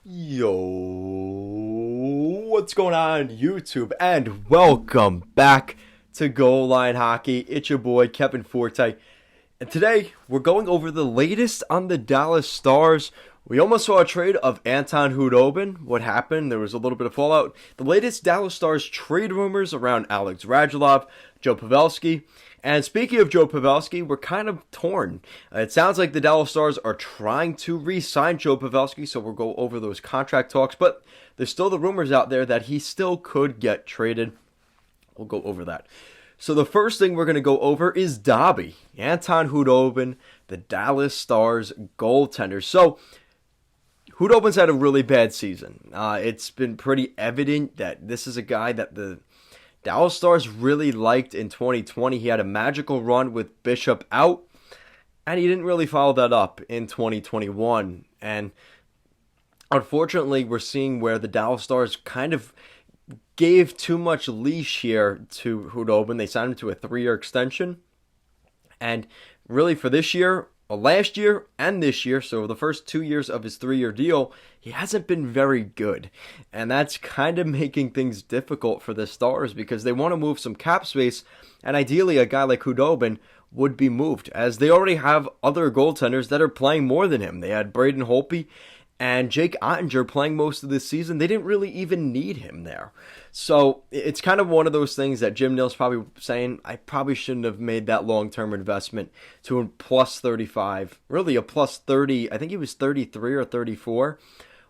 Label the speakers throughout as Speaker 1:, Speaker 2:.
Speaker 1: Yo, what's going on YouTube? And welcome back to Goal Line Hockey. It's your boy Kevin Forte. And today we're going over the latest on the Dallas Stars. We almost saw a trade of Anton Khudobin. What happened? There was a little bit of fallout. The latest Dallas Stars trade rumors around Alex Radulov, Joe Pavelski. And speaking of Joe Pavelski, we're kind of torn. It sounds like the Dallas Stars are trying to re-sign Joe Pavelski, so we'll go over those contract talks. But there's still the rumors out there that he still could get traded. We'll go over that. So the first thing we're going to go over is Dobby, Anton Khudobin, the Dallas Stars goaltender. So Khudobin's had a really bad season. It's been pretty evident that this is a guy that the Dallas Stars really liked in 2020. He had a magical run with Bishop out, and he didn't really follow that up in 2021. And unfortunately, we're seeing where the Dallas Stars kind of gave too much leash here to Khudobin. They signed him to a 3-year extension. And really for this year, last year and this year, so the first 2 years of his 3-year deal, he hasn't been very good. And that's kind of making things difficult for the Stars because they want to move some cap space, and ideally a guy like Khudobin would be moved, as they already have other goaltenders that are playing more than him. They had Braden Holtby and Jake Ottinger playing most of this season. They didn't really even need him there. So it's kind of one of those things that Jim Nill's probably saying, I probably shouldn't have made that long-term investment to a plus 35, really a plus 30. I think he was 33 or 34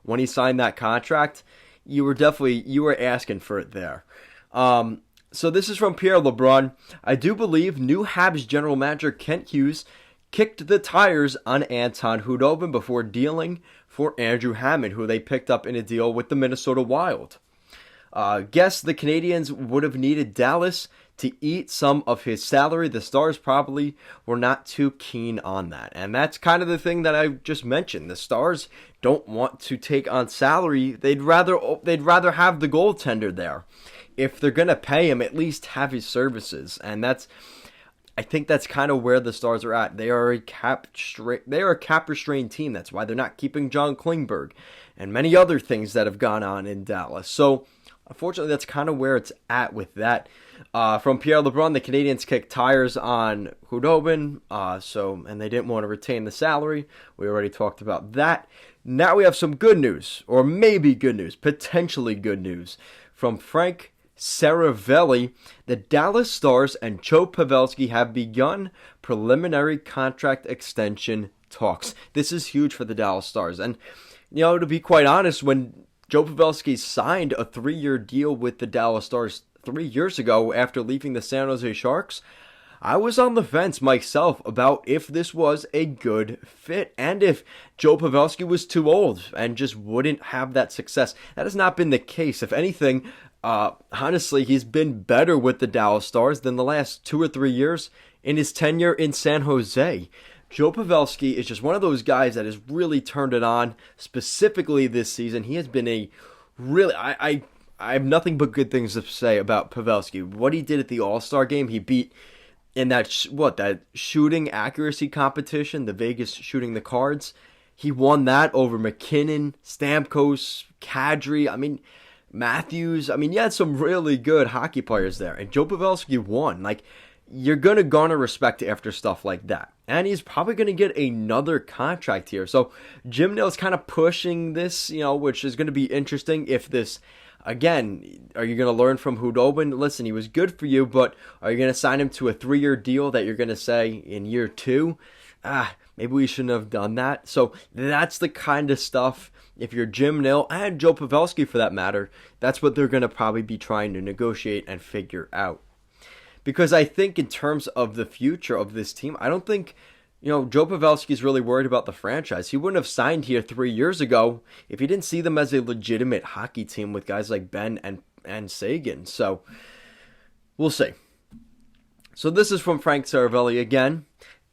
Speaker 1: when he signed that contract. You were asking for it there. So this is from Pierre LeBrun. I do believe new Habs general manager Kent Hughes kicked the tires on Anton Khudobin before dealing for Andrew Hammond, who they picked up in a deal with the Minnesota Wild. Guess the Canadians would have needed Dallas to eat some of his salary. The Stars probably were not too keen on that. And that's kind of the thing that I just mentioned. The Stars don't want to take on salary. They'd rather have the goaltender there. If they're going to pay him, at least have his services. And I think that's kind of where the Stars are at. They are a cap restrained team. That's why they're not keeping John Klingberg and many other things that have gone on in Dallas. So unfortunately, that's kind of where it's at with that. From Pierre LeBrun, the Canadians kicked tires on Khudobin, and they didn't want to retain the salary. We already talked about that. Now we have some good news, or maybe good news, potentially good news, from Frank Saravelli. The Dallas Stars and Joe Pavelski have begun preliminary contract extension talks. This is huge for the Dallas Stars. And, to be quite honest, when Joe Pavelski signed a 3-year deal with the Dallas Stars 3 years ago after leaving the San Jose Sharks, I was on the fence myself about if this was a good fit and if Joe Pavelski was too old and just wouldn't have that success. That has not been the case. If anything, honestly, he's been better with the Dallas Stars than the last 2 or 3 years in his tenure in San Jose. Joe Pavelski is just one of those guys that has really turned it on, specifically this season. He has been a really, I have nothing but good things to say about Pavelski. What he did at the All-Star game, he beat in that shooting accuracy competition, the Vegas shooting the cards. He won that over McKinnon, Stamkos, Kadri, Matthews. You had some really good hockey players there, and Joe Pavelski won. You're going to garner respect after stuff like that. And he's probably going to get another contract here. So Jim Nill's kind of pushing this, which is going to be interesting. If this, again, are you going to learn from Khudobin? Listen, he was good for you, but are you going to sign him to a 3-year deal that you're going to say in year 2? Maybe we shouldn't have done that. So that's the kind of stuff, if you're Jim Nill and Joe Pavelski for that matter, that's what they're going to probably be trying to negotiate and figure out. Because I think in terms of the future of this team, I don't think, Joe Pavelski's really worried about the franchise. He wouldn't have signed here 3 years ago if he didn't see them as a legitimate hockey team with guys like Ben and Sagan. So we'll see. So this is from Frank Saravelli again.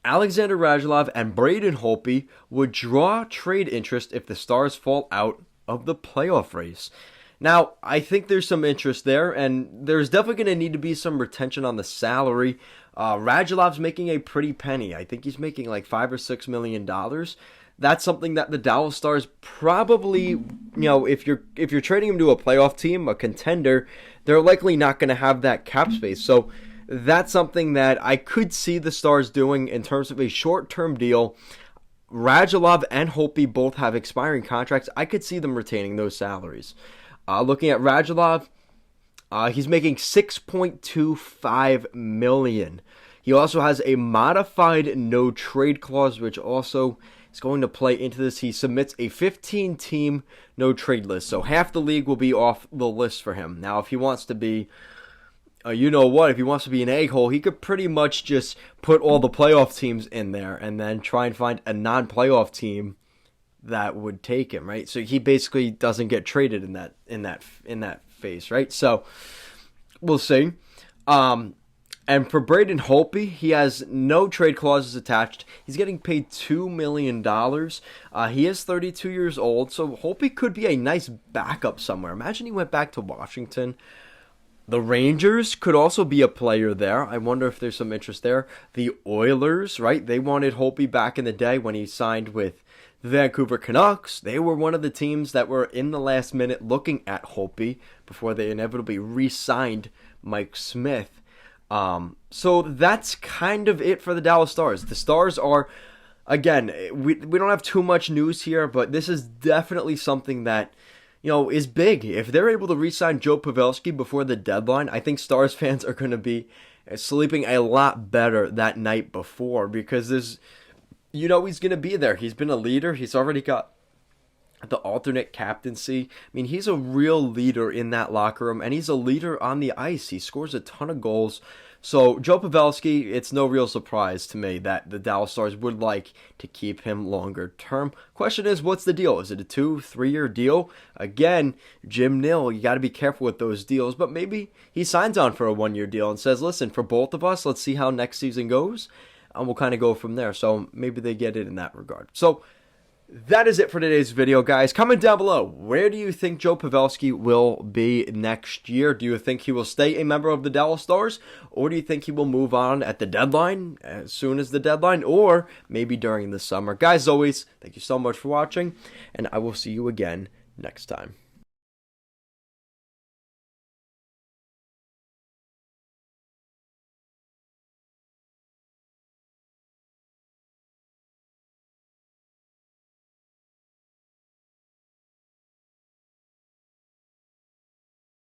Speaker 1: Alexander Radulov and Braden Holtby would draw trade interest if the Stars fall out of the playoff race. Now, I think there's some interest there, and there's definitely going to need to be some retention on the salary. Radulov's making a pretty penny. I think he's making like $5 or $6 million. That's something that the Dallas Stars probably, if you're trading him to a playoff team, a contender, they're likely not going to have that cap space. So that's something that I could see the Stars doing in terms of a short-term deal. Radulov and Holtby both have expiring contracts. I could see them retaining those salaries. Looking at Radulov, he's making $6.25 million. He also has a modified no-trade clause, which also is going to play into this. He submits a 15-team no-trade list, so half the league will be off the list for him. Now, if he wants to be, if he wants to be an egg-hole, he could pretty much just put all the playoff teams in there and then try and find a non-playoff team that would take him, right? So he basically doesn't get traded in that phase, right? So we'll see. And for Braden Holtby, he has no trade clauses attached. He's getting paid $2 million. He is 32 years old, so Holtby could be a nice backup somewhere. Imagine he went back to Washington. The Rangers could also be a player there. I wonder if there's some interest there. The Oilers, right? They wanted Holtby back in the day when he signed with the Vancouver Canucks. They were one of the teams that were in the last minute looking at Holtby before they inevitably re-signed Mike Smith. So that's kind of it for the Dallas Stars. The Stars are, again, we don't have too much news here, but this is definitely something that, is big. If they're able to re-sign Joe Pavelski before the deadline, I think Stars fans are going to be sleeping a lot better that night before, because there's, he's going to be there. He's been a leader. He's already got the alternate captaincy. I mean, he's a real leader in that locker room, and he's a leader on the ice. He scores a ton of goals. So Joe Pavelski, it's no real surprise to me that the Dallas Stars would like to keep him longer term. Question is, what's the deal? Is it a 2-3 year deal? Again, Jim Nill, you got to be careful with those deals, but maybe he signs on for a 1-year deal and says, listen, for both of us, let's see how next season goes, and we'll kind of go from there. So maybe they get it in that regard. So that is it for today's video, guys. Comment down below, where do you think Joe Pavelski will be next year? Do you think he will stay a member of the Dallas Stars? Or do you think he will move on at the deadline, as soon as the deadline, or maybe during the summer? Guys, as always, thank you so much for watching, and I will see you again next time.